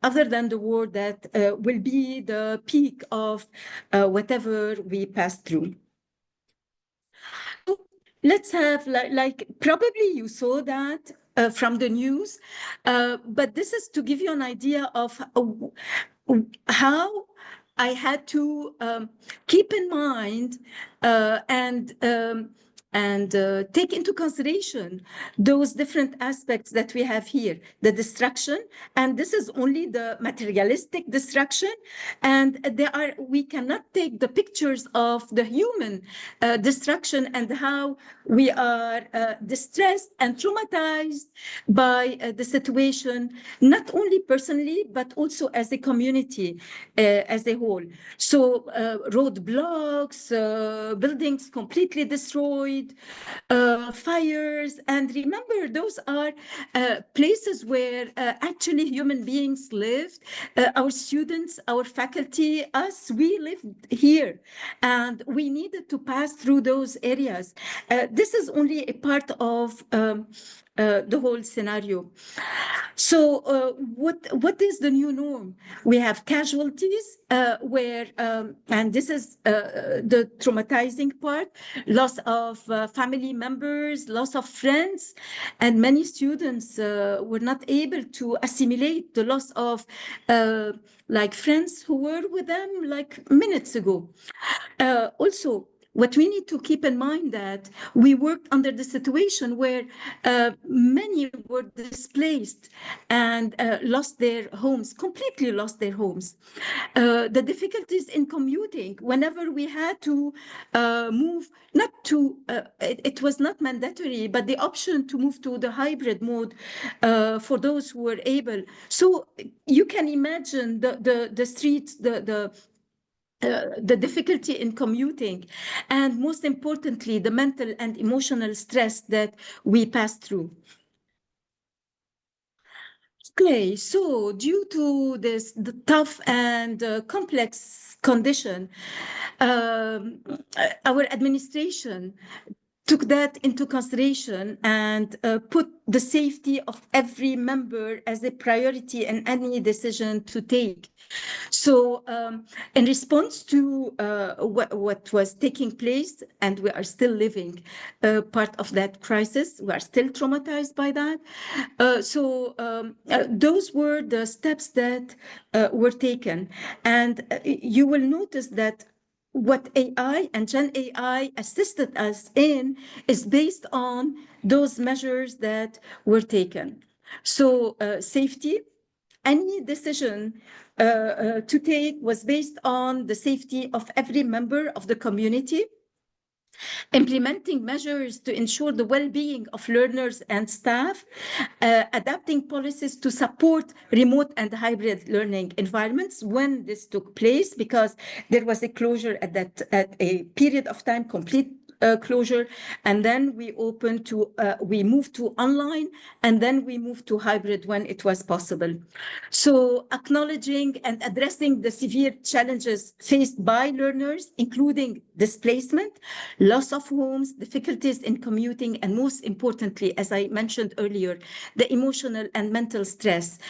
other than the war that will be the peak of whatever we pass through. So let's have, like probably you saw that from the news, but this is to give you an idea of how I had to keep in mind and take into consideration those different aspects that we have here, the destruction, and this is only the materialistic destruction, and we cannot take the pictures of the human destruction and how we are distressed and traumatized by the situation, not only personally, but also as a community as a whole. So roadblocks, buildings completely destroyed, fires, and remember, those are places where actually human beings lived. Our students, our faculty, us, we lived here, and we needed to pass through those areas. This is only a part of the whole scenario. So what is the new norm? We have casualties where, and this is the traumatizing part, loss of family members, loss of friends, and many students were not able to assimilate the loss of like friends who were with them like minutes ago. Also, what we need to keep in mind that we worked under the situation where many were displaced and lost their homes, completely lost their homes. The difficulties in commuting, whenever we had to move, not to, it was not mandatory, but the option to move to the hybrid mode for those who were able. So you can imagine the streets, the difficulty in commuting, and most importantly, the mental and emotional stress that we pass through. Okay, so due to the tough and complex condition, our administration took that into consideration and put the safety of every member as a priority in any decision to take. So in response to what was taking place, and we are still living part of that crisis, we are still traumatized by that. Those were the steps that were taken. And you will notice that what AI and Gen AI assisted us in is based on those measures that were taken. So safety, any decision to take was based on the safety of every member of the community, implementing measures to ensure the well-being of learners and staff, adapting policies to support remote and hybrid learning environments when this took place, because there was a closure at a period of time, complete closure, and then we moved to online, and then we moved to hybrid when it was possible. So acknowledging and addressing the severe challenges faced by learners, including displacement, loss of homes, difficulties in commuting, and most importantly, as I mentioned earlier, the emotional and mental stress,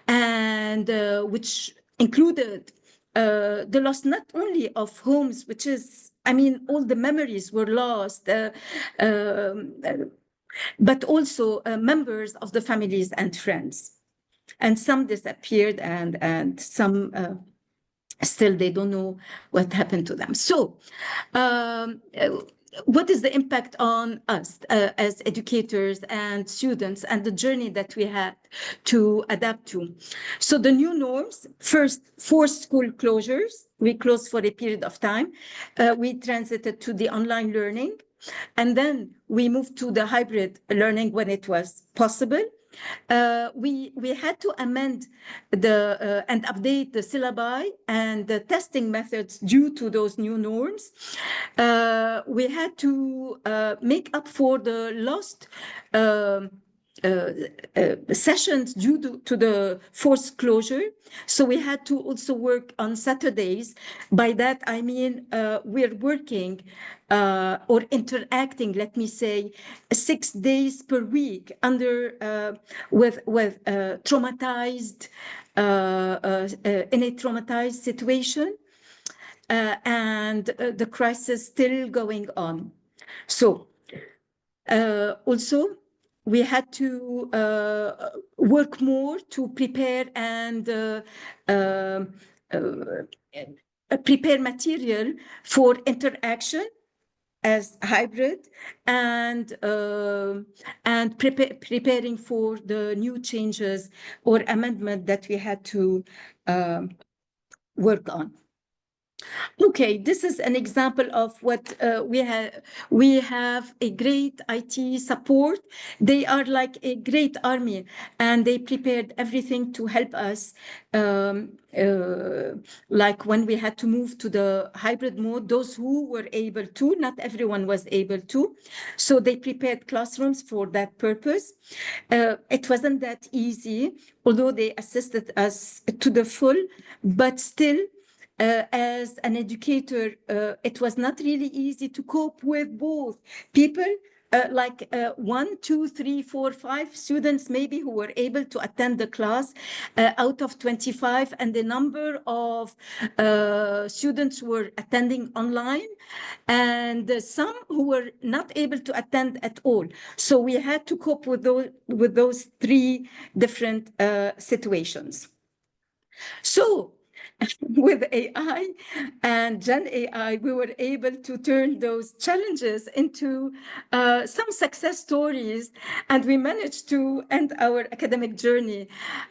and which included the loss not only of homes, which is, I mean, all the memories were lost, but also members of the families and friends. And some disappeared, and some still they don't know what happened to them. So what is the impact on us as educators and students, and the journey that we had to adapt to? So the new norms: first, forced school closures. We closed for a period of time. We transited to the online learning, and then we moved to the hybrid learning when it was possible. We had to amend and update the syllabi and the testing methods due to those new norms. We had to make up for the lost sessions due to the forced closure. So we had to also work on Saturdays. By that, I mean, we're working or interacting, let me say, 6 days per week with traumatized in a traumatized situation, and the crisis still going on. So also, we had to work more to prepare and prepare material for interaction as hybrid, and preparing for the new changes or amendment that we had to work on. Okay, this is an example of what we have. We have a great IT support. They are like a great army, and they prepared everything to help us. Like when we had to move to the hybrid mode, those who were able to, not everyone was able to. So they prepared classrooms for that purpose. It wasn't that easy, although they assisted us to the full, but still, as an educator, it was not really easy to cope with both people, like 1, 2, 3, 4, 5 students maybe who were able to attend the class out of 25, and the number of students who were attending online, and some who were not able to attend at all. So we had to cope with those three different situations. So with AI and Gen AI, we were able to turn those challenges into some success stories, and we managed to end our academic journey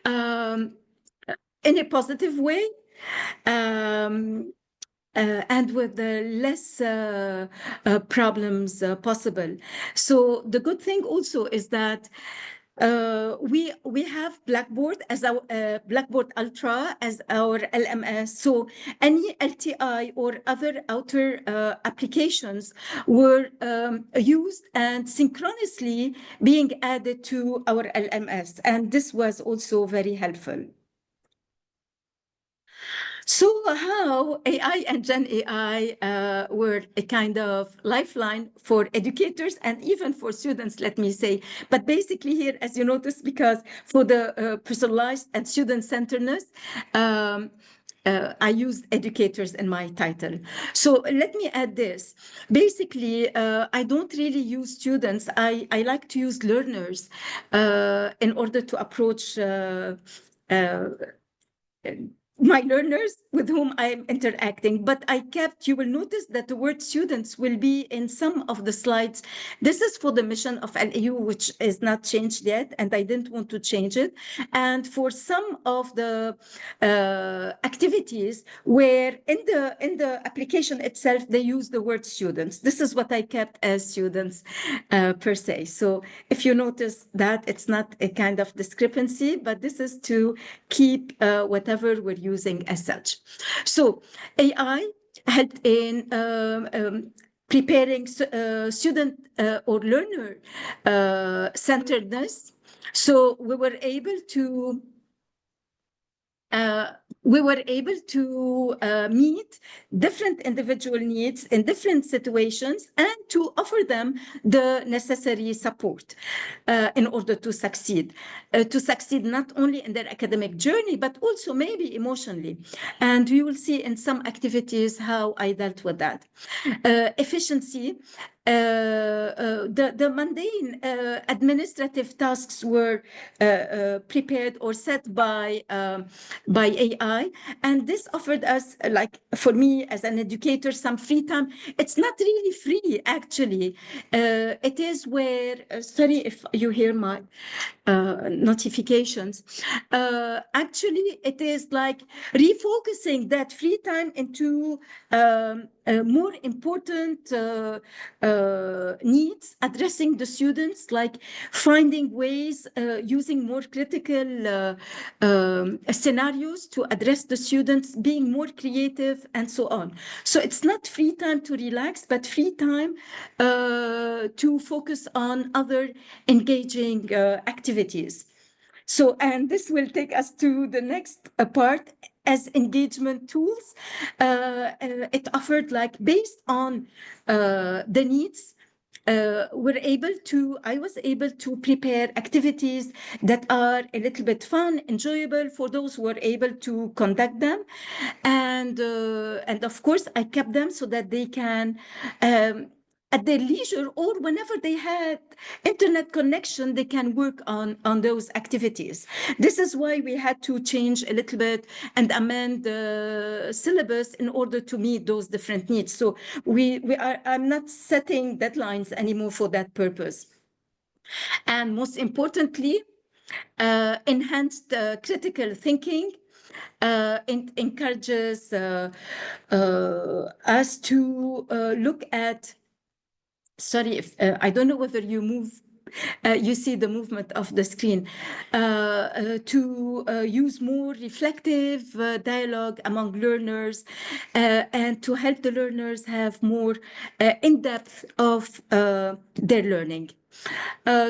in a positive way. And with the less problems possible. So the good thing also is that we have Blackboard as our Blackboard Ultra as our LMS. So any LTI or other outer applications were used and synchronously being added to our LMS, and this was also very helpful. So how AI and Gen AI were a kind of lifeline for educators and even for students, let me say. But basically here, as you notice, because for the personalized and student-centeredness, I used educators in my title. So let me add this. Basically, I don't really use students. I like to use learners in order to approach my learners with whom I'm interacting, but you will notice that the word students will be in some of the slides. This is for the mission of LAU, which is not changed yet, and I didn't want to change it. And for some of the activities where in the application itself, they use the word students. This is what I kept as students per se. So if you notice that, it's not a kind of discrepancy, but this is to keep whatever we're using as such. So AI helped in preparing student or learner centeredness. So we were able to meet different individual needs in different situations and to offer them the necessary support in order to succeed not only in their academic journey, but also maybe emotionally. And we will see in some activities how I dealt with that. Efficiency. The mundane administrative tasks were prepared or set by AI, and this offered us, like for me as an educator, some free time. It's not really free, actually. It is where, sorry if you hear my notifications. Actually, it is like refocusing that free time into more important needs, addressing the students, like finding ways, using more critical scenarios to address the students, being more creative, and so on. So it's not free time to relax, but free time to focus on other engaging activities. So, and this will take us to the next part. As engagement tools, it offered, like, based on the needs I was able to prepare activities that are a little bit fun, enjoyable for those who were able to conduct them. And of course, I kept them so that they can, at their leisure or whenever they had internet connection, they can work on those activities. This is why we had to change a little bit and amend the syllabus in order to meet those different needs. So I'm not setting deadlines anymore for that purpose. And most importantly, enhanced critical thinking encourages us to look at. Sorry, if I don't know whether you see the movement of the screen, to use more reflective dialogue among learners and to help the learners have more in-depth of their learning.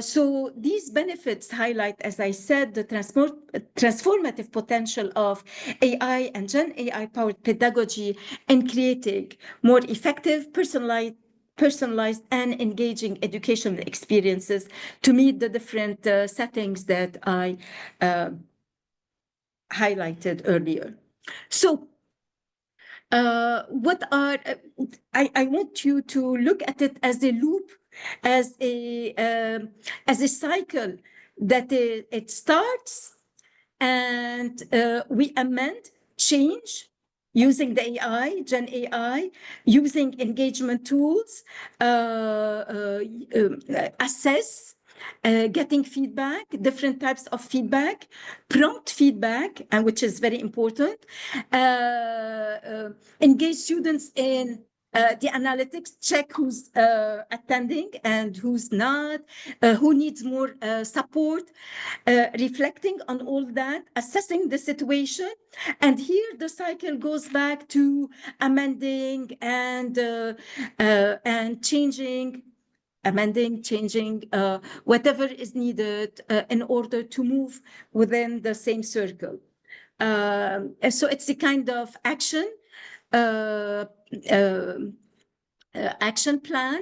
So these benefits highlight, as I said, the transformative potential of AI and Gen AI powered pedagogy in creating more effective, personalized and engaging educational experiences to meet the different settings that I highlighted earlier. So I want you to look at it as a loop, as a cycle that it starts and we amend, change, using the AI, Gen AI, using engagement tools, assess, getting feedback, different types of feedback, prompt feedback, and which is very important, engage students in the analytics, check who's attending and who's not, who needs more support, reflecting on all that, assessing the situation. And here the cycle goes back to amending and changing, whatever is needed in order to move within the same circle. So it's a kind of uh, uh, action plan,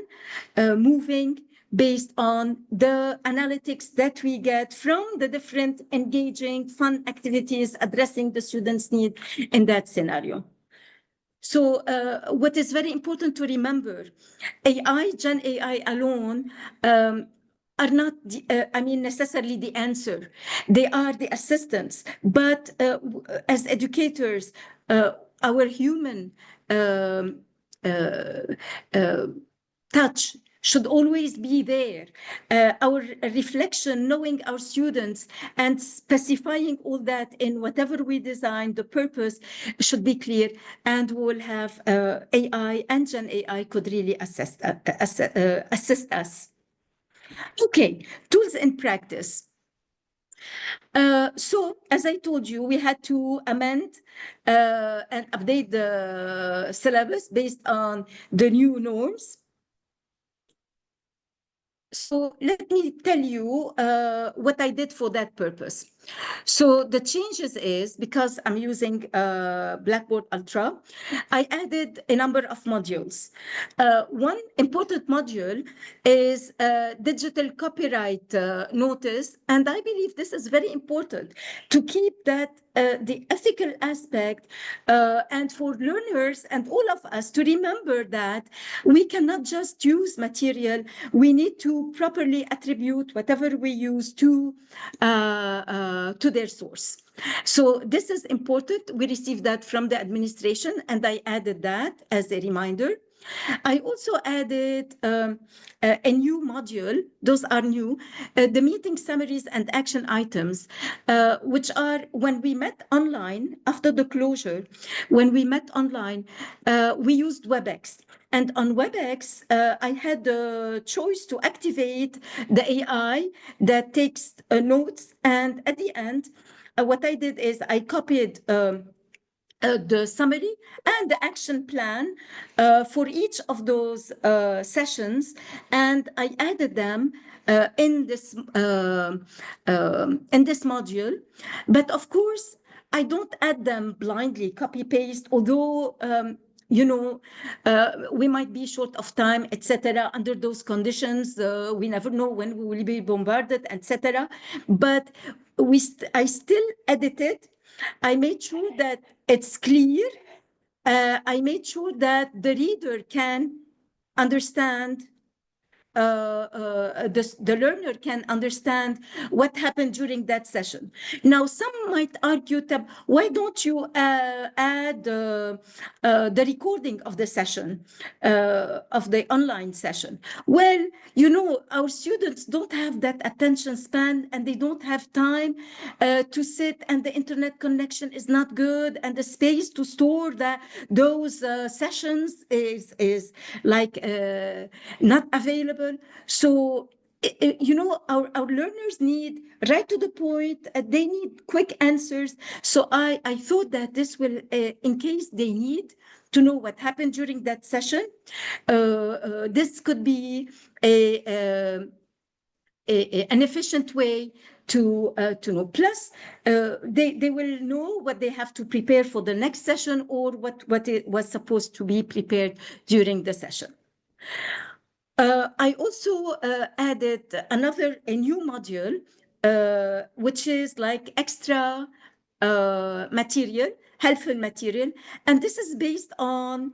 moving based on the analytics that we get from the different engaging, fun activities addressing the students' need in that scenario. So what is very important to remember, AI, Gen AI alone, are not, necessarily the answer. They are the assistants. But as educators, our human touch should always be there. Our reflection, knowing our students and specifying all that in whatever we design, the purpose should be clear, and we'll have AI and Gen AI could really assist us. Okay, tools in practice. So, as I told you, we had to amend and update the syllabus based on the new norms. So let me tell you what I did for that purpose. So the changes is, because I'm using Blackboard Ultra, I added a number of modules. One important module is digital copyright notice, and I believe this is very important to keep that the ethical aspect and for learners and all of us to remember that we cannot just use material, we need to properly attribute whatever we use to their source. So this is important. We received that from the administration, and I added that as a reminder. I also added a new module. Those are new, the meeting summaries and action items, which are when we met online after the closure, when we met online, we used WebEx. And on WebEx, I had the choice to activate the AI that takes notes. And at the end, what I did is I copied the summary and the action plan for each of those sessions, and I added them in this module. But of course, I don't add them blindly, copy paste, although we might be short of time, etc. Under those conditions, we never know when we will be bombarded, etc. But I still edited. I made sure that it's clear. I made sure that the reader can understand, the learner can understand what happened during that session. Now, some might argue that why don't you add the recording of the session, of the online session? Well, our students don't have that attention span, and they don't have time to sit, and the internet connection is not good, and the space to store those sessions is like not available. So, our learners need right to the point. They need quick answers. So I thought that this will, in case they need to know what happened during that session, this could be an efficient way to know. Plus, they will know what they have to prepare for the next session, or what it was supposed to be prepared during the session. I also added a new module, which is like extra material, helpful material. And this is based on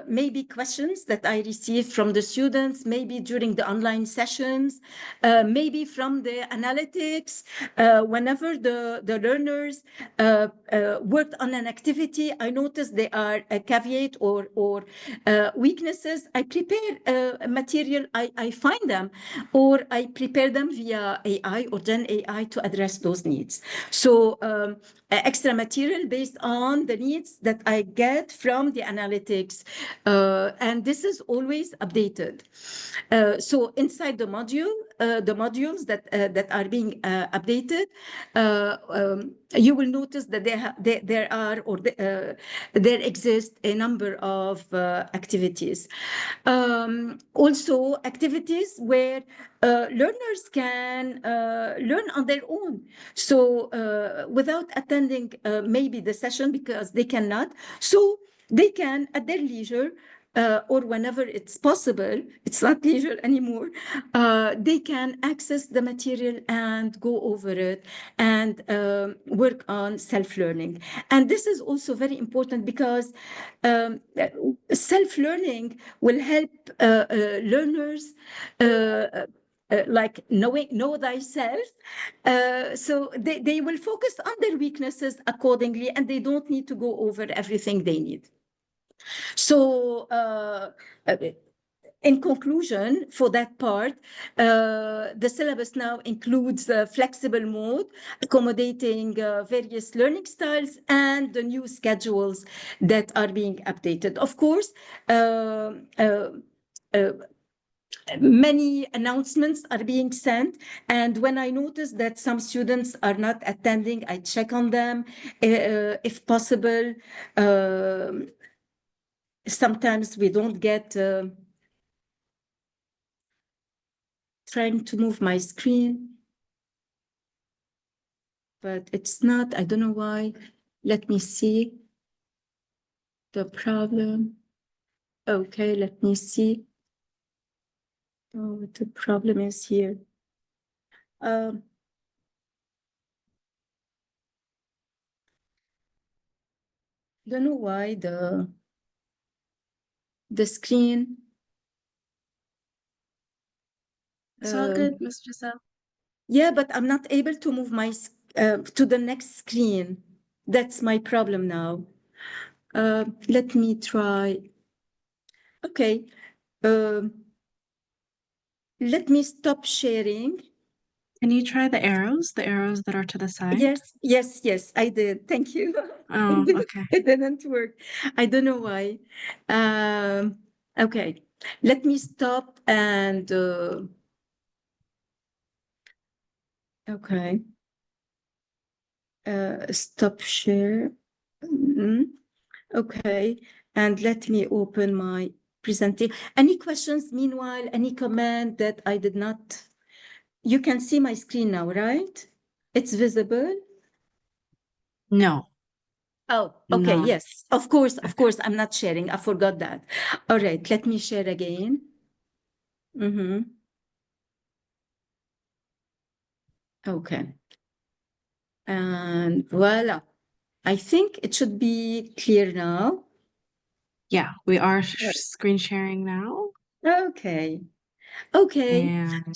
maybe questions that I received from the students, maybe during the online sessions, maybe from the analytics. Whenever the learners worked on an activity, I noticed there are a caveat or weaknesses. I prepare material, I find them, or I prepare them via AI or Gen AI to address those needs. So extra material based on the needs that I get from the analytics. And this is always updated. So inside the modules that are being updated, you will notice that there exist a number of activities. Also, activities where learners can learn on their own. So without attending maybe the session, because they cannot, so they can at their leisure, or whenever it's possible, it's not leisure anymore, they can access the material and go over it and work on self-learning. And this is also very important, because self-learning will help learners like know thyself. So they will focus on their weaknesses accordingly, and they don't need to go over everything they need. So in conclusion, for that part, the syllabus now includes flexible mode, accommodating various learning styles, and the new schedules that are being updated. Of course, many announcements are being sent, and when I notice that some students are not attending, I check on them if possible. Sometimes we don't get. Trying to move my screen, but it's not. I don't know why. Let me see the problem. Okay, let me see. Oh, the problem is here. Don't know why the screen. It's all good, Ms. Giselle. Yeah, but I'm not able to move my to the next screen. That's my problem now. Let me try. Okay. Let me stop sharing. Can you try the arrows that are to the side? Yes, I did. Thank you. Oh, okay. It didn't work. I don't know why. Okay, let me stop and okay. Stop share. Okay, and let me open my presentation. Any questions meanwhile? Any comment that I did not? You can see my screen now, right? It's visible? No. Oh, okay, No. yes, of course, I'm not sharing. I forgot that. All right, let me share again. Okay. And voila. I think it should be clear now. Yeah, we are screen sharing now. Okay. Okay. And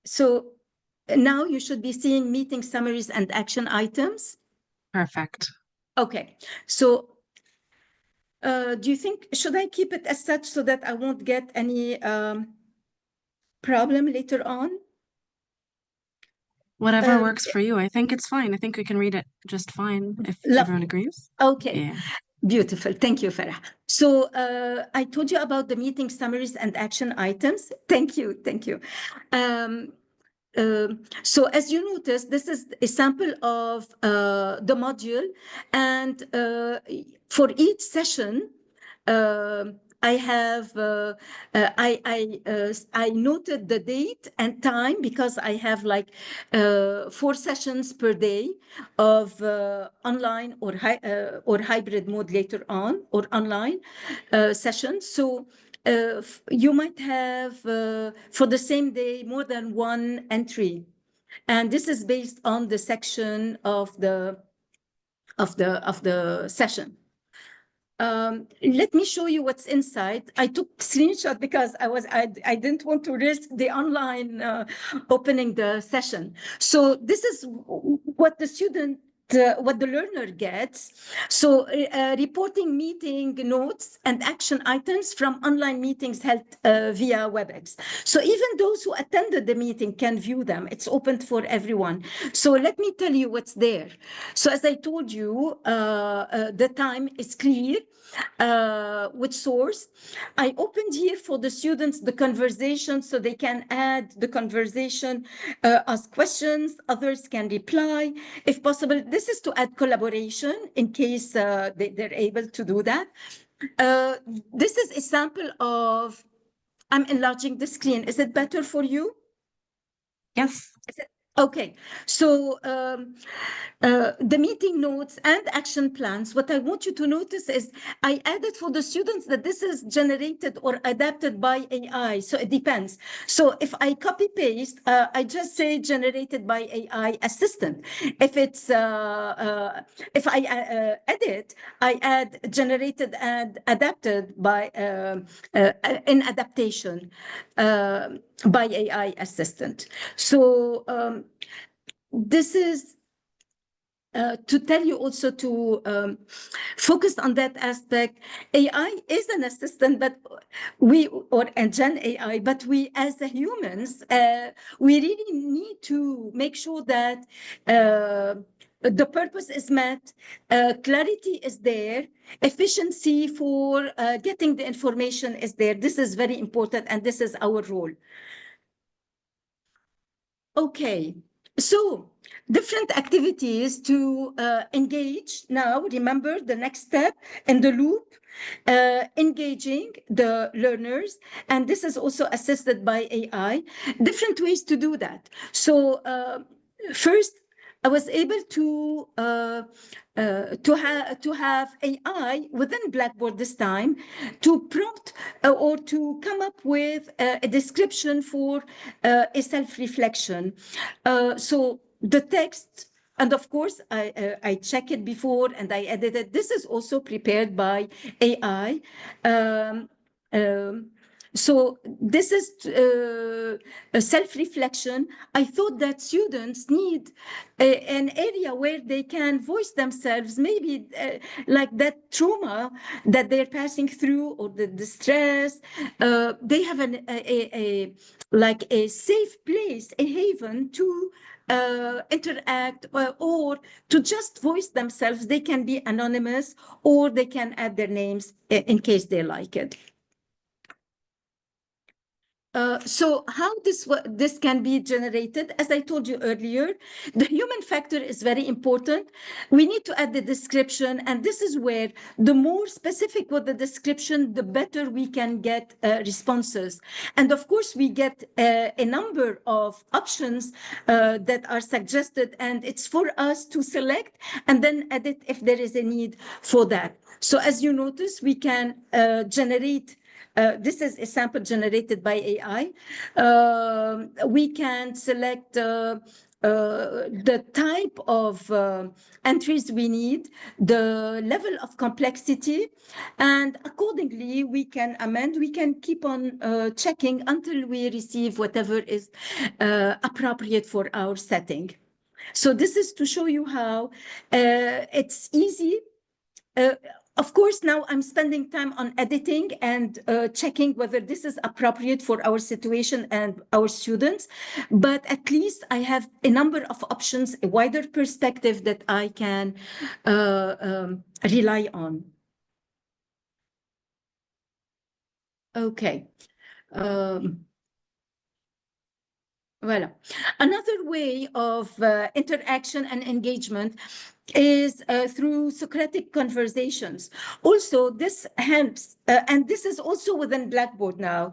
So now you should be seeing meeting summaries and action items. perfect. Okay. So do you think, should I keep it as such so that I won't get any problem later on? Whatever works for you. I think it's fine. I think we can read it just fine if everyone agrees. Okay. Yeah. Beautiful. Thank you, Farah. So I told you about the meeting summaries and action items. Thank you. Thank you. So as you notice, this is a sample of the module, and for each session, I have I noted the date and time because I have like 4 sessions per day of online or hybrid mode later on, or online sessions. So you might have for the same day more than one entry, and this is based on the section of the session. Let me show you what's inside. I took screenshot because I didn't want to risk the online opening the session. So this is what the student what the learner gets. So reporting meeting notes and action items from online meetings held via WebEx. So even those who attended the meeting can view them. It's open for everyone. So let me tell you what's there. So as I told you, the time is clear. Which source? I opened here for the students the conversation so they can add the conversation, ask questions, others can reply. If possible, this is to add collaboration in case they're able to do that. This is a sample of, I'm enlarging the screen. Is it better for you? Yes. Okay, so the meeting notes and action plans, what I want you to notice is I added for the students that this is generated or adapted by AI, so it depends. So if I copy paste, I just say generated by AI assistant. If it's if I edit, I add generated and adapted by in adaptation by AI assistant. So this is to tell you also to focus on that aspect. AI is an assistant, but and Gen AI, but we as the humans, we really need to make sure that the purpose is met, clarity is there, efficiency for getting the information is there. This is very important, and this is our role. Okay, so different activities to engage. Now, remember the next step in the loop, engaging the learners, and this is also assisted by AI. Different ways to do that. So first, I was able to have AI within Blackboard this time to prompt or to come up with a description for a self-reflection. So the text, and of course, I check it before and I edit it. This is also prepared by AI. So this is a self-reflection. I thought that students need an area where they can voice themselves, maybe like that trauma that they're passing through or the distress. They have like a safe place, a haven to interact or to just voice themselves. They can be anonymous or they can add their names in case they like it. So how this can be generated, as I told you earlier, the human factor is very important. We need to add the description, and this is where the more specific with the description, the better we can get responses. And of course, we get a number of options that are suggested, and it's for us to select and then edit if there is a need for that. So as you notice, we can generate this is a sample generated by AI. We can select the type of entries we need, the level of complexity, and accordingly we can amend. We can keep on checking until we receive whatever is appropriate for our setting. So this is to show you how it's easy. Of course, now I'm spending time on editing and checking whether this is appropriate for our situation and our students, but at least I have a number of options, a wider perspective that I can rely on. Okay. Voilà. Another way of interaction and engagement is through Socratic conversations. Also, this helps, and this is also within Blackboard now,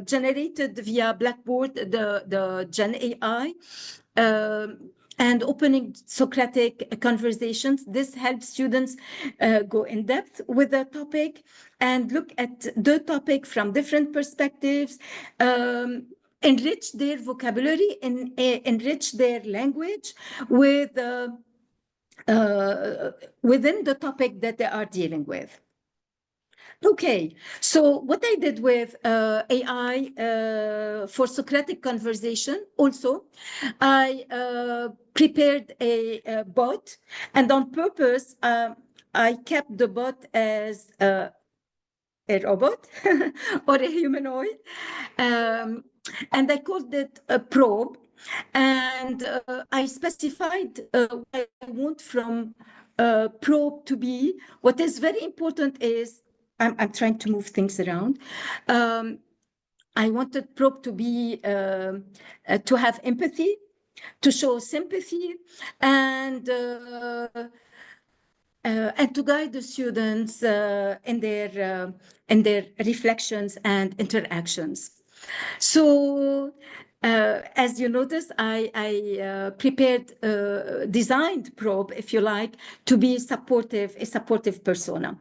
generated via Blackboard, the Gen AI, and opening Socratic conversations. This helps students go in depth with the topic and look at the topic from different perspectives, enrich their vocabulary, and enrich their language with within the topic that they are dealing with. Okay, so what I did with AI for Socratic conversation, also, I prepared a bot, and on purpose, I kept the bot as a robot or a humanoid, and I called it a probe. And I specified what I want from probe to be. What is very important is, I'm trying to move things around. I wanted probe to be, to have empathy, to show sympathy, and to guide the students in their reflections and interactions. So, as you notice, I prepared, designed probe, if you like, to be supportive, a supportive persona.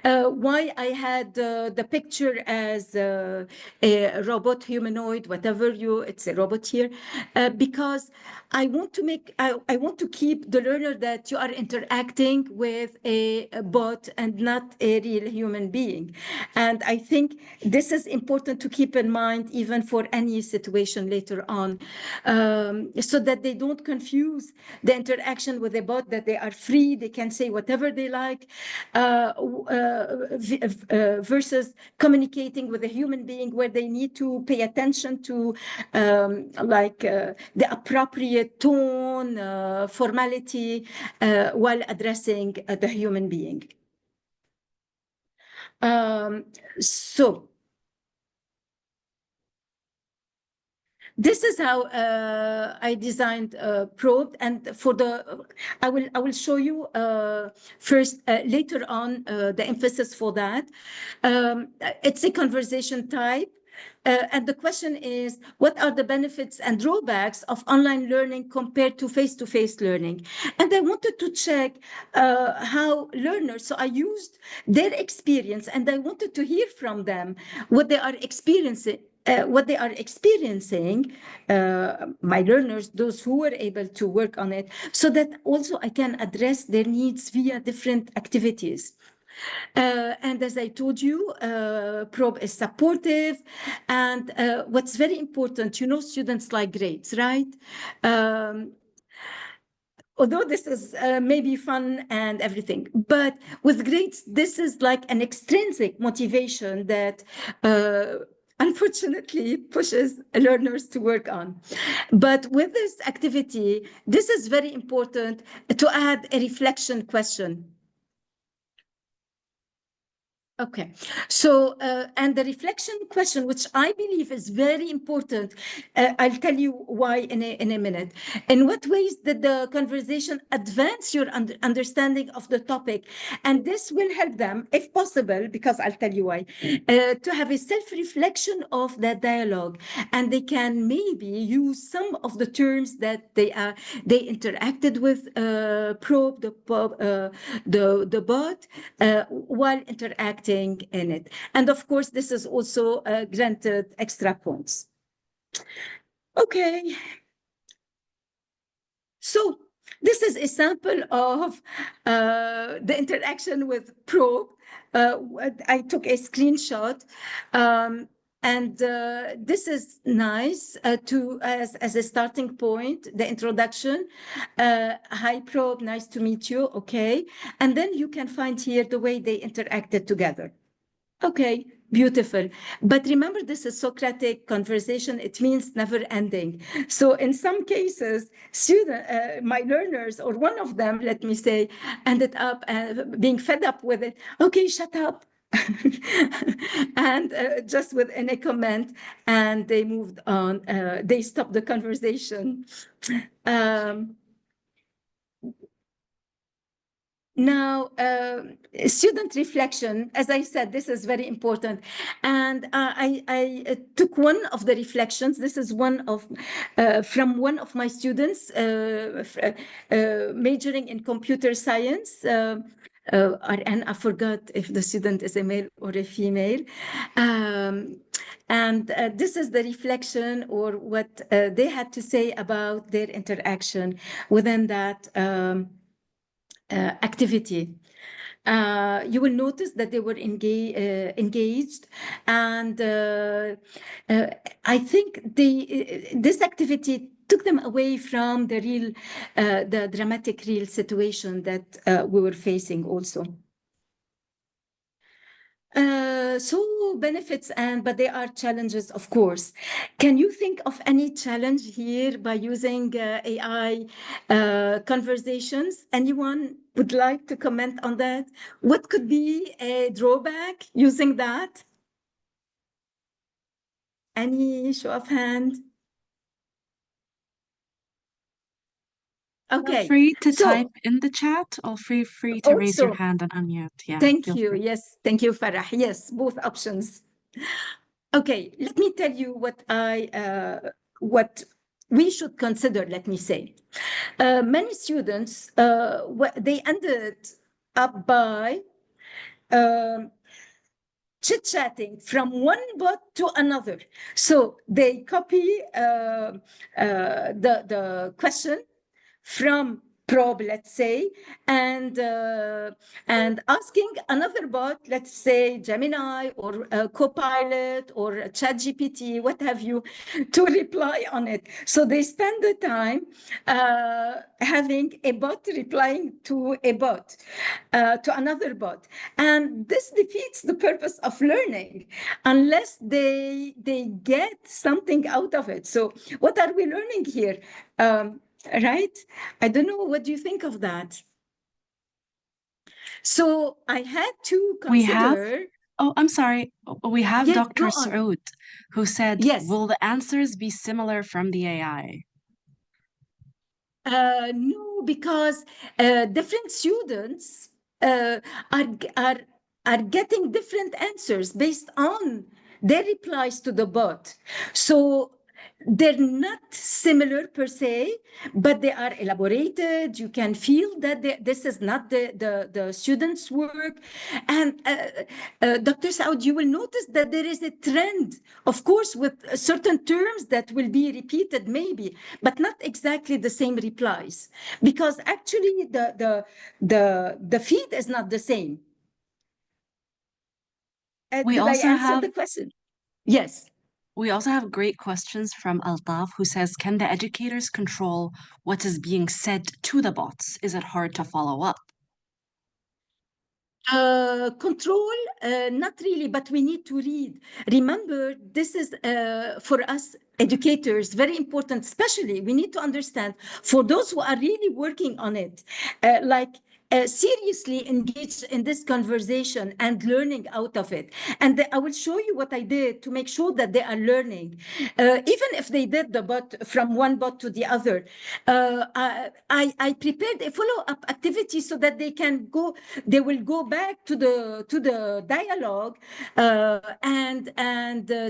Why I had the picture as a robot, humanoid, whatever it's a robot here, because I want to keep the learner that you are interacting with a bot and not a real human being. And I think this is important to keep in mind even for any situation later on, so that they don't confuse the interaction with a bot, that they are free, they can say whatever they like, versus communicating with a human being where they need to pay attention to the appropriate tone, formality, while addressing the human being. So this is how I designed Probe, and for I will show you first later on the emphasis for that. It's a conversation type. And the question is, what are the benefits and drawbacks of online learning compared to face-to-face learning? And I wanted to check how learners, so I used their experience, and I wanted to hear from them what they are experiencing. My learners, those who were able to work on it, so that also I can address their needs via different activities. And as I told you, Probe is supportive. And what's very important, students like grades, right? Although this is maybe fun and everything, but with grades, this is like an extrinsic motivation that unfortunately pushes learners to work on. But with this activity, this is very important to add a reflection question. Okay, so and the reflection question, which I believe is very important, I'll tell you why in a minute. In what ways did the conversation advance your understanding of the topic? And this will help them, if possible, because I'll tell you why, to have a self-reflection of that dialogue, and they can maybe use some of the terms that they interacted with, probe the bot while interacting in it. And of course, this is also granted extra points. Okay. So this is a sample of the interaction with probe. I took a screenshot. And this is nice as a starting point, the introduction. Hi, probe, nice to meet you. Okay. And then you can find here the way they interacted together. Okay, beautiful. But remember, this is Socratic conversation. It means never ending. So in some cases, my learners, or one of them, let me say, ended up being fed up with it. Okay, shut up. And just within a comment, and they moved on. They stopped the conversation. Now, student reflection, as I said, this is very important. And I took one of the reflections. This is one of from one of my students majoring in computer science. And I forgot if the student is a male or a female. And this is the reflection, or what they had to say about their interaction within that activity. You will notice that they were engaged, and I think this activity took them away from the dramatic real situation that we were facing also. So benefits, but there are challenges, of course. Can you think of any challenge here by using AI conversations? Anyone would like to comment on that? What could be a drawback using that? Any show of hand? Feel Okay, free to so type in the chat, or free to raise your also, hand and unmute. Yeah, thank feel you. free. Yes, thank you, Farah. Yes, both options. Okay, let me tell you what we should consider, let me say. Many students, they ended up by chit-chatting from one bot to another. So they copy the question from probe, let's say, and asking another bot, let's say Gemini or Copilot or ChatGPT, what have you, to reply on it. So they spend the time having a bot replying to a bot, to another bot, and this defeats the purpose of learning unless they get something out of it. So what are we learning here? Right? I don't know. What do you think of that? So I had to We have, consider. oh, I'm sorry. We have Yes, go Dr. on. Saud, who said, Yes. will the answers be similar from the AI? No, because different students uh, are, are, are getting different answers based on their replies to the bot. So they're not similar per se, but they are elaborated. You can feel that this is not the student's work. And Dr. Saud, you will notice that there is a trend, of course, with certain terms that will be repeated maybe, but not exactly the same replies, because actually the feed is not the same. We Did I also answer have the question? Yes. We also have great questions from Altaf, who says, can the educators control what is being said to the bots? Is it hard to follow up? Control, not really, but we need to read. Remember, this is for us educators very important, especially we need to understand for those who are really working on it, like seriously engaged in this conversation and learning out of it. And I will show you what I did to make sure that they are learning. Even if they did the bot from one bot to the other, I prepared a follow-up activity so that they will go back to the dialogue and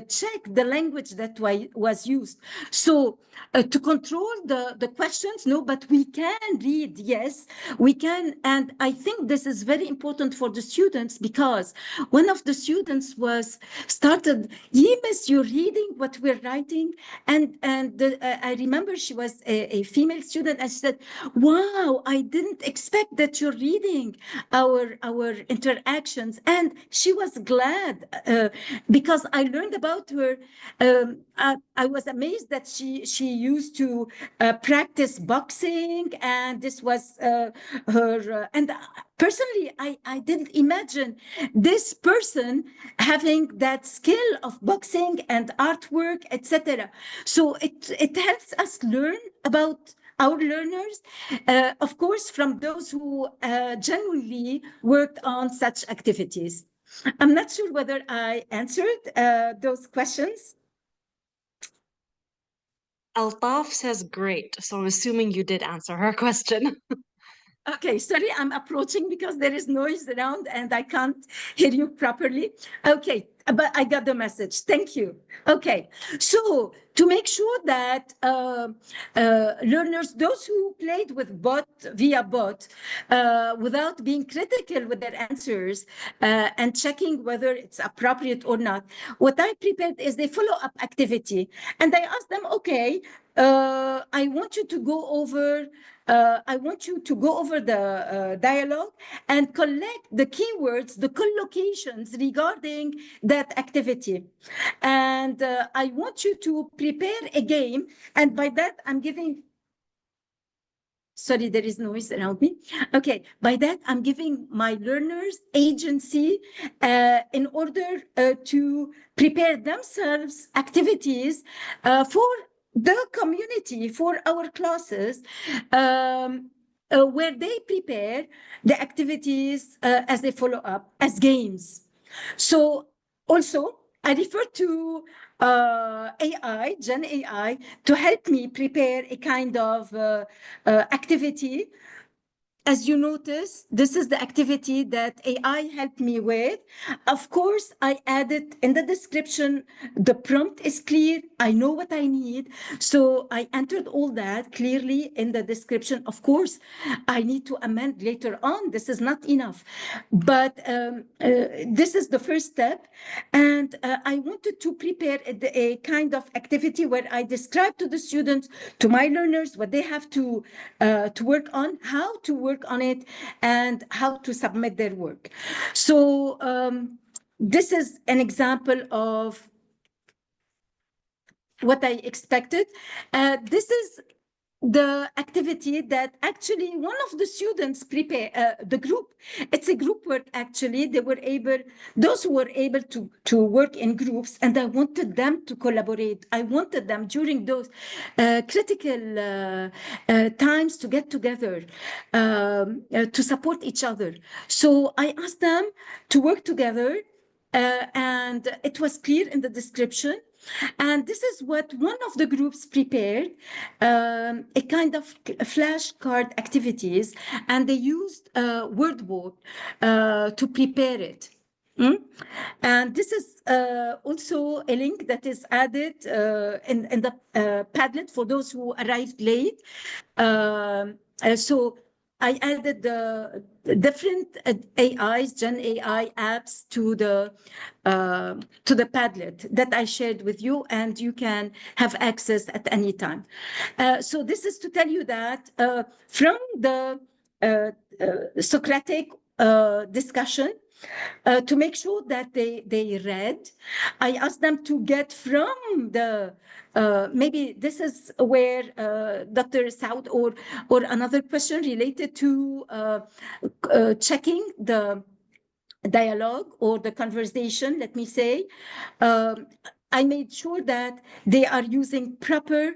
check the language that was used. So to control the questions, no, but we can read, yes, we can. And I think this is very important for the students, because one of the students started, Miss, you're reading what we're writing. And I remember she was a female student, and she said, wow, I didn't expect that you're reading our interactions. And she was glad because I learned about her. I was amazed that she used to practice boxing, and this was her. And personally, I didn't imagine this person having that skill of boxing and artwork, etc. So it helps us learn about our learners, of course, from those who genuinely worked on such activities. I'm not sure whether I answered those questions. Altaf says great, so I'm assuming you did answer her question. Okay, sorry, I'm approaching because there is noise around and I can't hear you properly. Okay, but I got the message. Thank you. Okay, so to make sure that learners, those who played with via bot, without being critical with their answers and checking whether it's appropriate or not, what I prepared is a follow-up activity. And I asked them, okay, I want you to go over the dialogue and collect the keywords, the collocations regarding that activity. And I want you to prepare a game. And by that, I'm giving... Sorry, there is noise around me. Okay, by that, I'm giving my learners agency in order to prepare themselves activities for the community, for our classes, where they prepare the activities as a follow-up, as games. So also, I refer to AI, Gen AI, to help me prepare a kind of activity. As you notice, this is the activity that AI helped me with. Of course, I added in the description, the prompt is clear. I know what I need. So I entered all that clearly in the description. Of course, I need to amend later on. This is not enough. But this is the first step. And I wanted to prepare a kind of activity where I describe to the students, to my learners, what they have to work on, how to work on it, and how to submit their work. So this is an example of what I expected. This is the activity that actually one of the students prepare, the group. It's a group work, actually. Those who were able to work in groups, and I wanted them to collaborate. I wanted them during those critical times to get together, to support each other. So I asked them to work together, and it was clear in the description. And this is what one of the groups prepared, a kind of flashcard activities, and they used WordWord to prepare it. And this is also a link that is added in the Padlet for those who arrived late. So I added the different AIs, Gen AI apps to the Padlet that I shared with you, and you can have access at any time. So this is to tell you that from the Socratic discussion, to make sure that they read, I asked them to get from the maybe this is where Dr. Saud or another question related to checking the dialogue or the conversation, let me say. I made sure that they are using proper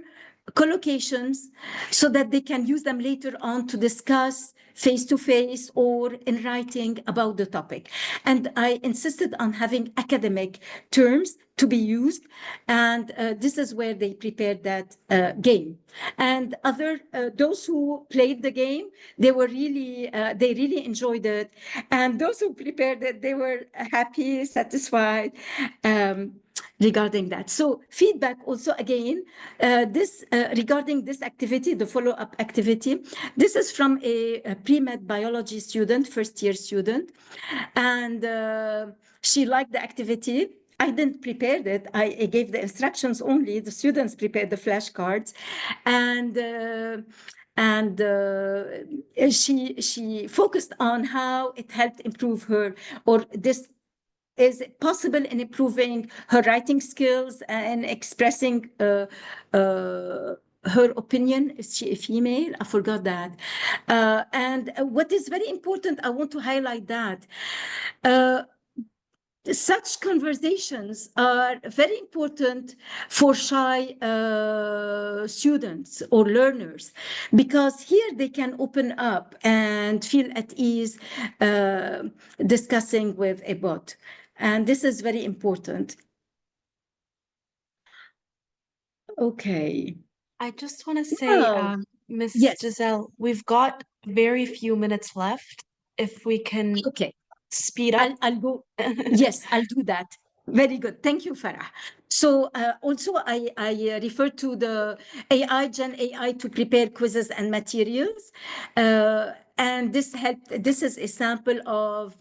collocations so that they can use them later on to discuss face-to-face or in writing about the topic. And I insisted on having academic terms to be used. And this is where they prepared that game. And those who played the game, they really enjoyed it. And those who prepared it, they were happy, satisfied. Regarding that. So feedback also again, regarding this activity, the follow-up activity, this is from a pre-med biology student, first-year student, and she liked the activity. I didn't prepare it. I gave the instructions only. The students prepared the flashcards, and she focused on how it helped improve her, or this is possible in improving her writing skills and expressing her opinion. Is she a female? I forgot that. And what is very important, I want to highlight that such conversations are very important for shy students or learners, because here they can open up and feel at ease discussing with a bot. And this is very important. Okay. I just want to say, Wow. Miss Yes. Giselle, we've got very few minutes left. If we can Okay. speed up. I'll go. Yes, I'll do that. Very good. Thank you, Farah. So also I refer to the Gen AI to prepare quizzes and materials. And this is a sample of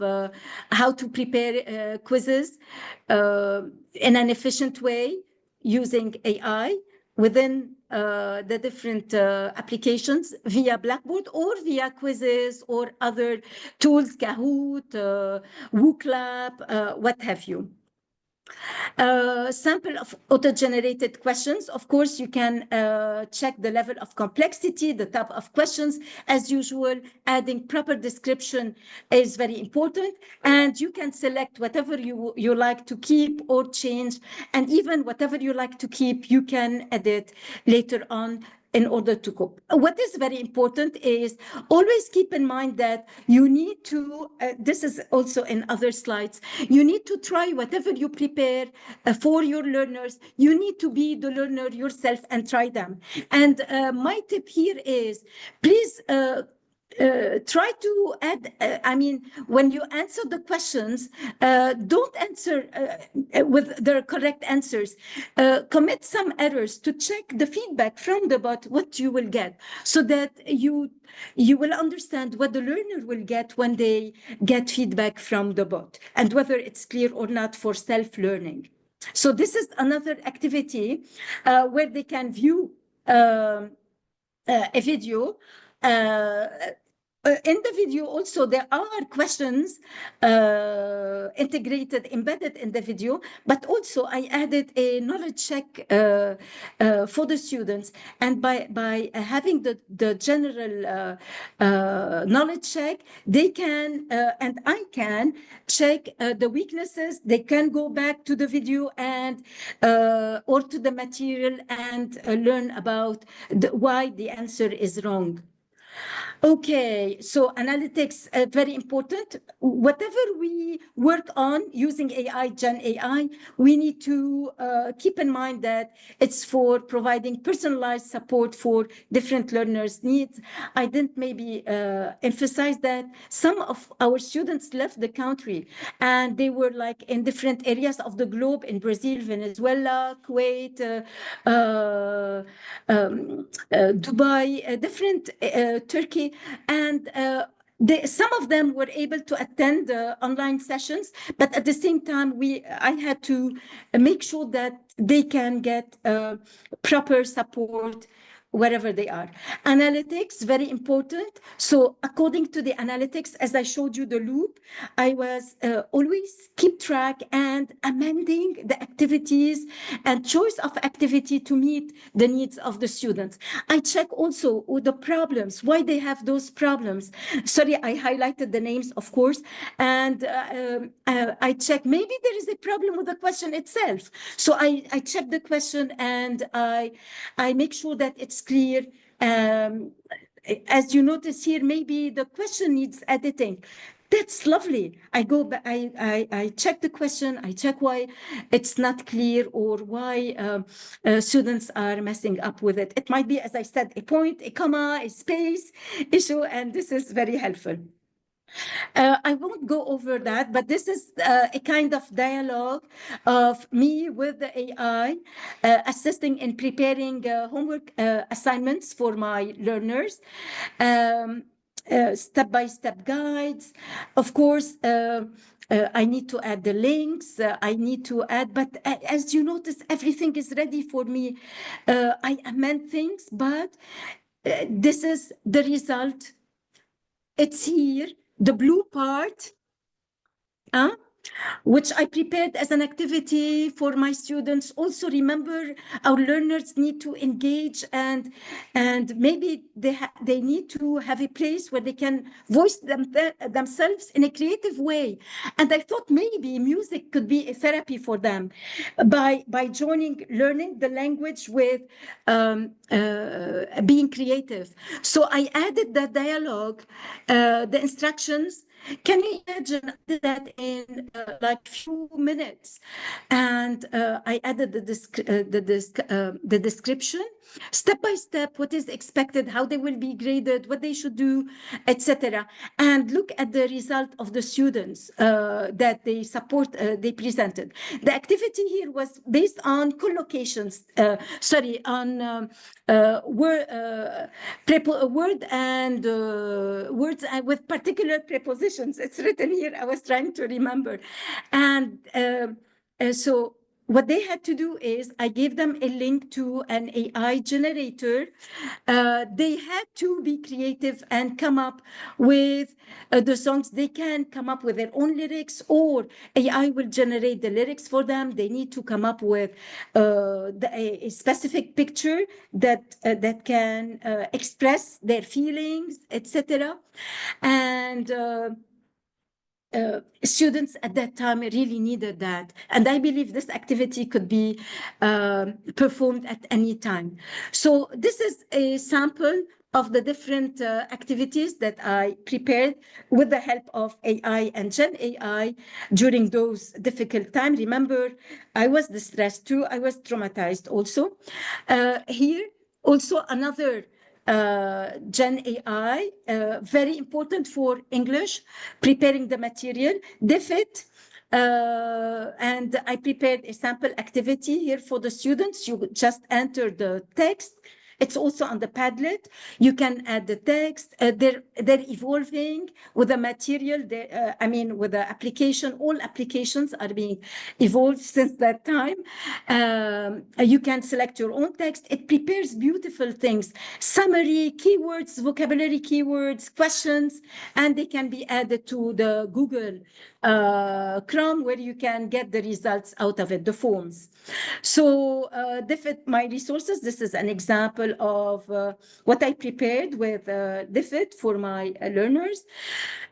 how to prepare quizzes in an efficient way using AI within the different applications via Blackboard or via quizzes or other tools, Kahoot, WooClap, what have you. Sample of auto-generated questions. Of course, you can check the level of complexity, the type of questions. As usual, adding proper description is very important. And you can select whatever you like to keep or change. And even whatever you like to keep, you can edit later on in order to cope. What is very important is always keep in mind that you need to, this is also in other slides, you need to try whatever you prepare for your learners. You need to be the learner yourself and try them. And my tip here is, please try to add, when you answer the questions, don't answer with the correct answers. Commit some errors to check the feedback from the bot, what you will get, so that you will understand what the learner will get when they get feedback from the bot, and whether it's clear or not for self-learning. So this is another activity where they can view a video. In the video also, there are questions embedded in the video, but also I added a knowledge check for the students. And by having the general knowledge check, they can, and I can, check the weaknesses. They can go back to the video and or to the material and learn about why the answer is wrong. Okay, so analytics, very important. Whatever we work on using Gen AI, we need to keep in mind that it's for providing personalized support for different learners' needs. I didn't maybe emphasize that some of our students left the country and they were like in different areas of the globe, in Brazil, Venezuela, Kuwait, Dubai, different Turkey, and some of them were able to attend online sessions, but at the same time, I had to make sure that they can get proper support wherever they are. Analytics, very important. So according to the analytics, as I showed you the loop, I was always keep track and amending the activities and choice of activity to meet the needs of the students. I check also the problems, why they have those problems. Sorry, I highlighted the names, of course, and I check maybe there is a problem with the question itself. So I check the question and I make sure that it's clear. as you notice here, maybe the question needs editing. That's lovely. I go back, I check the question, I check why it's not clear or why students are messing up with it. It might be, as I said, a point, a comma, a space issue, and this is very helpful. I won't go over that, but this is a kind of dialogue of me with the AI, assisting in preparing homework assignments for my learners. Step-by-step guides. Of course, I need to add the links. I need to add, but as you notice, everything is ready for me. I amend things, but this is the result. It's here, the blue part, which I prepared as an activity for my students. Also, remember, our learners need to engage and maybe they need to have a place where they can voice themselves in a creative way. And I thought maybe music could be a therapy for them by learning the language with being creative. So I added the dialogue, the instructions. Can you imagine? I did that in like few minutes, and I added the description, step by step, what is expected, how they will be graded, what they should do, etc. And look at the result of the students that they presented. The activity here was based on collocations, word and words with particular prepositions. It's written here. I was trying to remember. And so what they had to do is I gave them a link to an AI generator. They had to be creative and come up with the songs. They can come up with their own lyrics, or AI will generate the lyrics for them. They need to come up with a specific picture that can express their feelings, etc. And students at that time really needed that. And I believe this activity could be performed at any time. So this is a sample of the different activities that I prepared with the help of AI and Gen AI during those difficult times. Remember, I was distressed too. I was traumatized also. Here, also another Gen AI, very important for English, preparing the material, DFID, and I prepared a sample activity here for the students. You just enter the text. It's also on the Padlet. You can add the text. They're evolving with the material. With the application. All applications are being evolved since that time. You can select your own text. It prepares beautiful things, summary, keywords, vocabulary keywords, questions, and they can be added to the Google Chrome, where you can get the results out of it, the forms. So DFID, my resources, this is an example of what I prepared with DFID for my learners.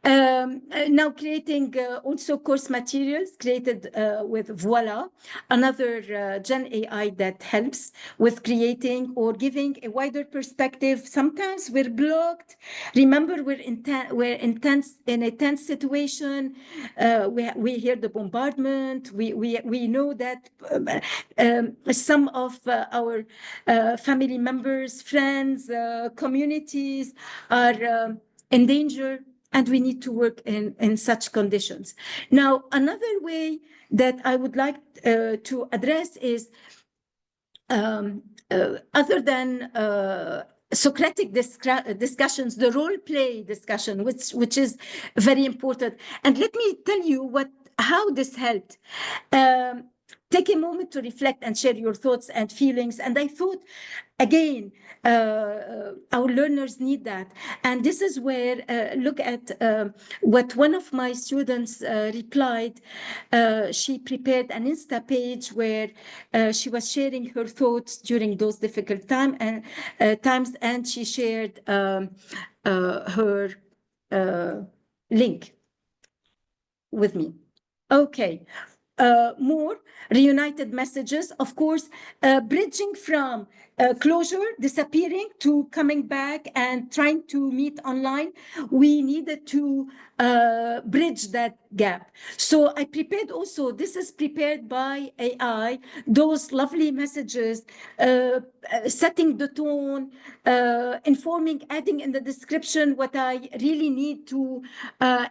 Now creating also course materials created with Voila, another Gen AI that helps with creating or giving a wider perspective. Sometimes we're blocked. Remember, we're in a tense situation. We hear the bombardment. We know that some of our family members, friends, communities are in danger, and we need to work in such conditions. Now, another way that I would like to address is other than Socratic discussions, the role play discussion, which is very important. And let me tell you how this helped. Take a moment to reflect and share your thoughts and feelings. And I thought, again, our learners need that. And this is where, look at what one of my students replied. She prepared an Insta page where she was sharing her thoughts during those difficult times, and she shared her link with me. Okay. More reunited messages, of course, bridging from closure, disappearing, to coming back and trying to meet online. We needed to bridge that gap. So I prepared also, this is prepared by AI, those lovely messages, setting the tone, informing, adding in the description what I really need to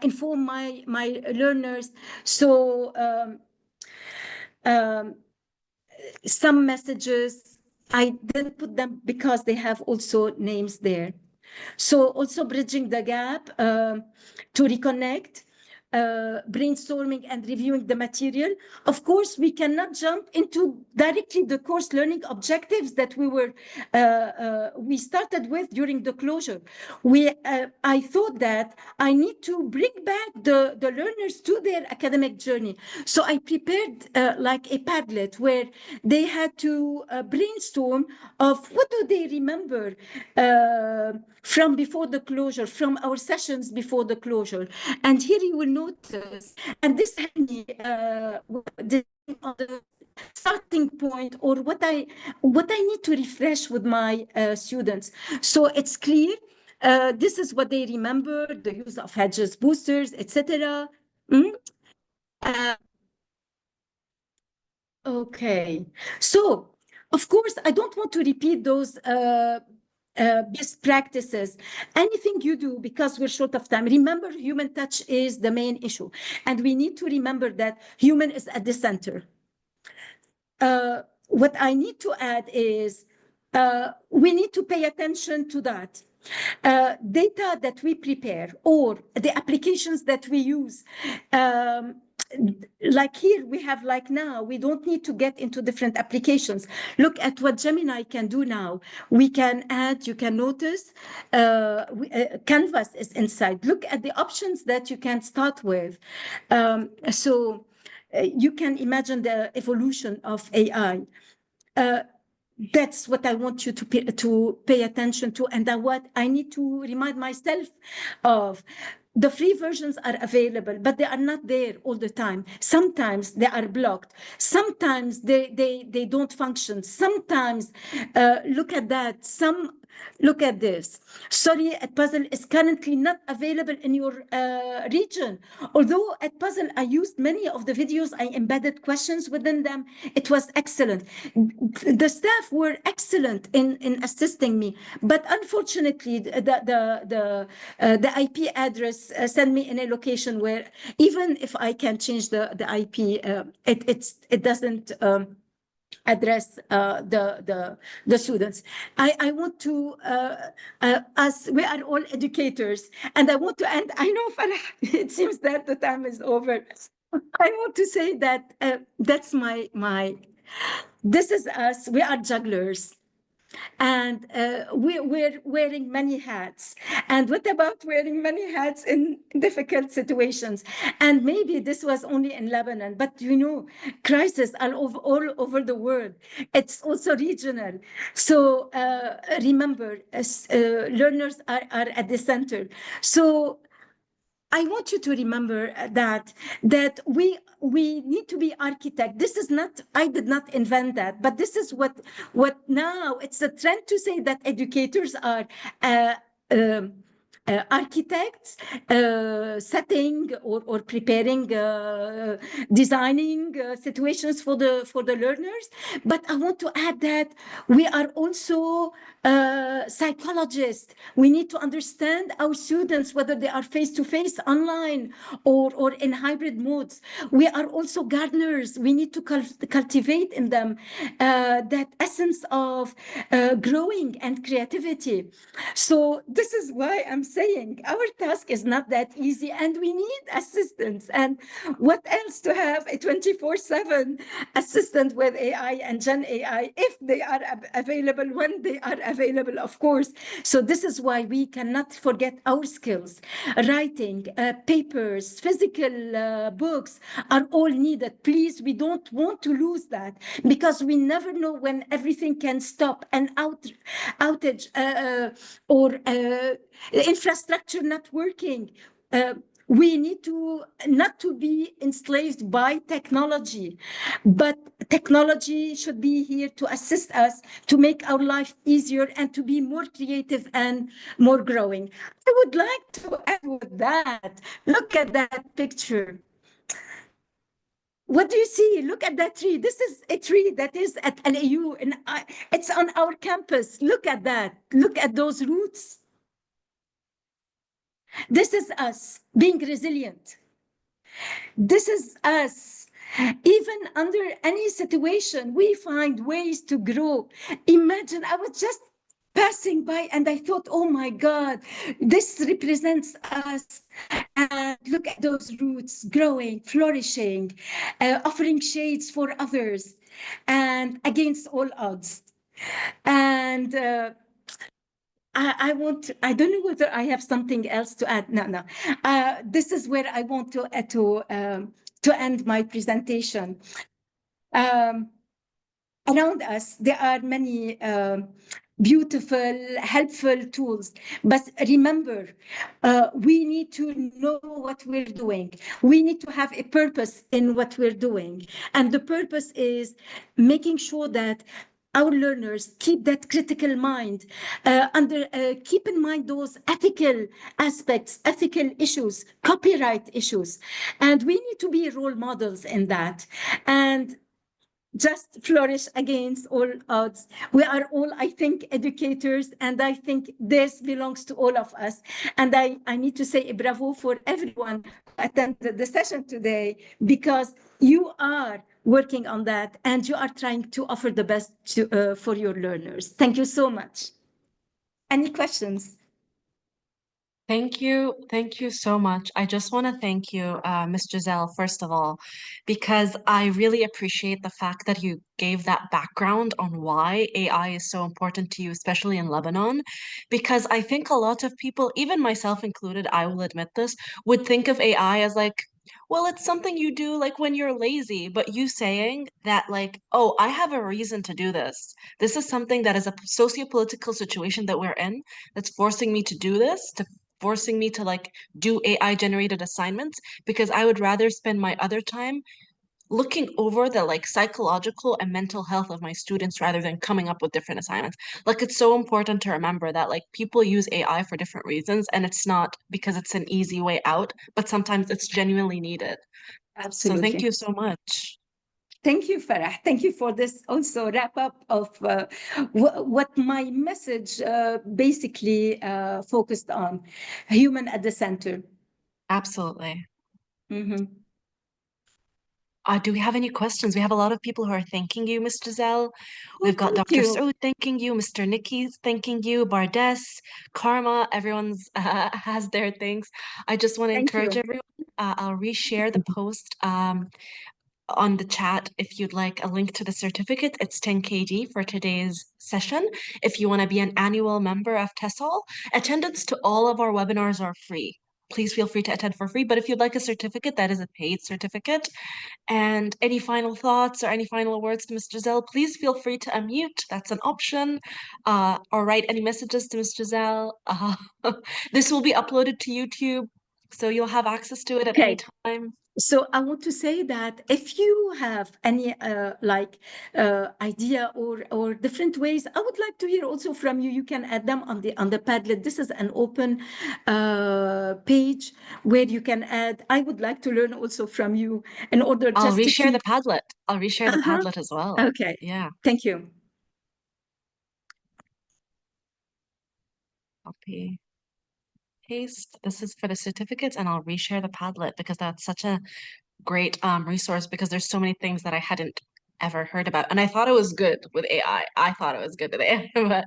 inform my learners. So some messages, I didn't put them because they have also names there. So also bridging the gap to reconnect, brainstorming and reviewing the material. Of course, we cannot jump into directly the course learning objectives that we started with during the closure. I thought that I need to bring back the learners to their academic journey. So I prepared like a Padlet where they had to brainstorm of what do they remember from before the closure, from our sessions before the closure. And here you will notice, and this had me on the starting point, or what I need to refresh with my students. So it's clear. This is what they remember: the use of hedges, boosters, etc. Okay, so of course I don't want to repeat those best practices. Anything you do, because we're short of time, remember human touch is the main issue, and we need to remember that human is at the center. What I need to add is we need to pay attention to that. Data that we prepare or the applications that we use, like here we have, like now, we don't need to get into different applications. Look at what Gemini can do now. We can add, you can notice, Canvas is inside. Look at the options that you can start with. You can imagine the evolution of AI. That's what I want you to pay attention to, and what I need to remind myself of. The free versions are available, but they are not there all the time. Sometimes they are blocked. Sometimes they don't function. Sometimes, look at that. Look at this. Sorry, Edpuzzle is currently not available in your region. Although Edpuzzle, I used many of the videos, I embedded questions within them. It was excellent. The staff were excellent in assisting me, but unfortunately, the IP address sent me in a location where even if I can change the IP, it doesn't address the students. I want to, as we are all educators, and I want to end, I know, Farah, it seems that the time is over. I want to say that that's this is us, we are jugglers. And we're wearing many hats. And what about wearing many hats in difficult situations? And maybe this was only in Lebanon, but crises are all over the world. It's also regional. So remember, learners are at the center. So I want you to remember that we need to be architect. This is not, I did not invent that, but this is what now it's a trend to say that educators are architects, setting or preparing, designing situations for the learners. But I want to add that we are also psychologists. We need to understand our students, whether they are face-to-face, online, or in hybrid modes. We are also gardeners. We need to cultivate in them that essence of growing and creativity. So this is why I'm saying our task is not that easy, and we need assistance. And what else to have a 24/7 assistant with AI and Gen AI, if they are available, when they are available, of course. So this is why we cannot forget our skills. Writing, papers, physical books are all needed. Please, we don't want to lose that, because we never know when everything can stop, an outage or infrastructure not working. We need to not to be enslaved by technology, but technology should be here to assist us to make our life easier and to be more creative and more growing. I would like to add with that. Look at that picture. What do you see? Look at that tree. This is a tree that is at LAU, and it's on our campus. Look at that. Look at those roots. This is us being resilient. This is us. Even under any situation, we find ways to grow. Imagine, I was just passing by and I thought, oh my God, this represents us. And look at those roots growing, flourishing, offering shades for others, and against all odds. And I don't know whether I have something else to add. No. This is where I want to end my presentation. Around us, there are many beautiful, helpful tools. But remember, we need to know what we're doing. We need to have a purpose in what we're doing. And the purpose is making sure that our learners keep that critical mind, keep in mind those ethical aspects, ethical issues, copyright issues. And we need to be role models in that. And just flourish against all odds. We are all, I think, educators, and I think this belongs to all of us. And I need to say a bravo for everyone who attended the session today, because you are working on that and you are trying to offer the best for your learners. Thank you so much. Any questions? Thank you. Thank you so much. I just want to thank you, Ms. Giselle, first of all, because I really appreciate the fact that you gave that background on why AI is so important to you, especially in Lebanon. Because I think a lot of people, even myself included, I will admit this, would think of AI as like, well, it's something you do like when you're lazy, but you saying that like, oh, I have a reason to do this. This is something that is a socio-political situation that we're in that's forcing me to do this, to forcing me to like do AI generated assignments because I would rather spend my other time looking over the like psychological and mental health of my students rather than coming up with different assignments. Like it's so important to remember that like people use AI for different reasons and it's not because it's an easy way out, but sometimes it's genuinely needed. So thank Absolutely. you so much. Thank you, Farah. Thank you for this also wrap up of what my message basically focused on, human at the center. Absolutely. Mhm. Do we have any questions? We have a lot of people who are thanking you, Ms. Giselle. Oh, We've got thank Dr. you. Saud thanking you, Mr. Nikki's thanking you, Bardes, Karma, everyone's has their thanks. I just want to Thank encourage you. everyone. I'll reshare the post on the chat if you'd like a link to the certificate. It's 10 KD for today's session. If you want to be an annual member of Tesol, attendance to all of our webinars are free. Please feel free to attend for free. But if you'd like a certificate, that is a paid certificate. And any final thoughts or any final words to Ms. Giselle, please feel free to unmute. That's an option. Or write any messages to Ms. Giselle. This will be uploaded to YouTube, so you'll have access to it at any Okay. time. So I want to say that if you have any idea or different ways, I would like to hear also from you. You can add them on the Padlet. This is an open page where you can add. I would like to learn also from you in order I'll just to reshare the keep. Padlet. I'll reshare the Uh-huh. Padlet as well. Okay. Yeah, Thank you. copy, paste. This is for the certificates, and I'll reshare the Padlet because that's such a great resource because there's so many things that I hadn't ever heard about. And I thought it was good with AI. I thought it was good with AI, but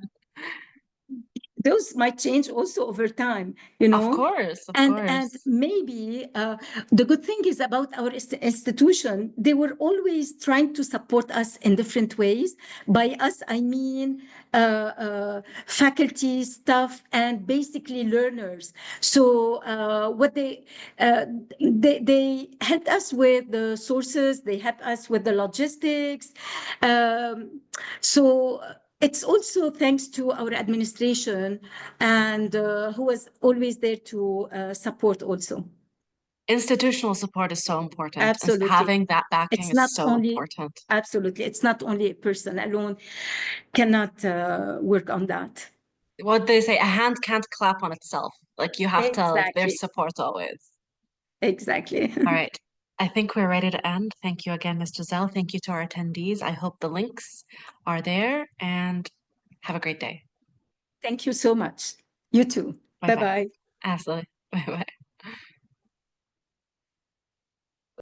Those might change also over time, you of know. course, of And course. maybe the good thing is about our institution, they were always trying to support us in different ways. By us, I mean faculty, staff, and basically learners. So what they helped us with the sources, they helped us with the logistics. So it's also thanks to our administration and who was always there to support also. institutional support is so important. And Absolutely. having that backing It's is not so only, important. absolutely, it's not only a person alone cannot work on that. What they say, a hand can't clap on itself. Like you have to, like, Exactly. there's support always. Exactly. All right. I think we're ready to end. Thank you again, Ms. Giselle. Thank you to our attendees. I hope the links are there and have a great day. Thank you so much. You too. Bye-bye. Bye-bye. Absolutely. Bye-bye.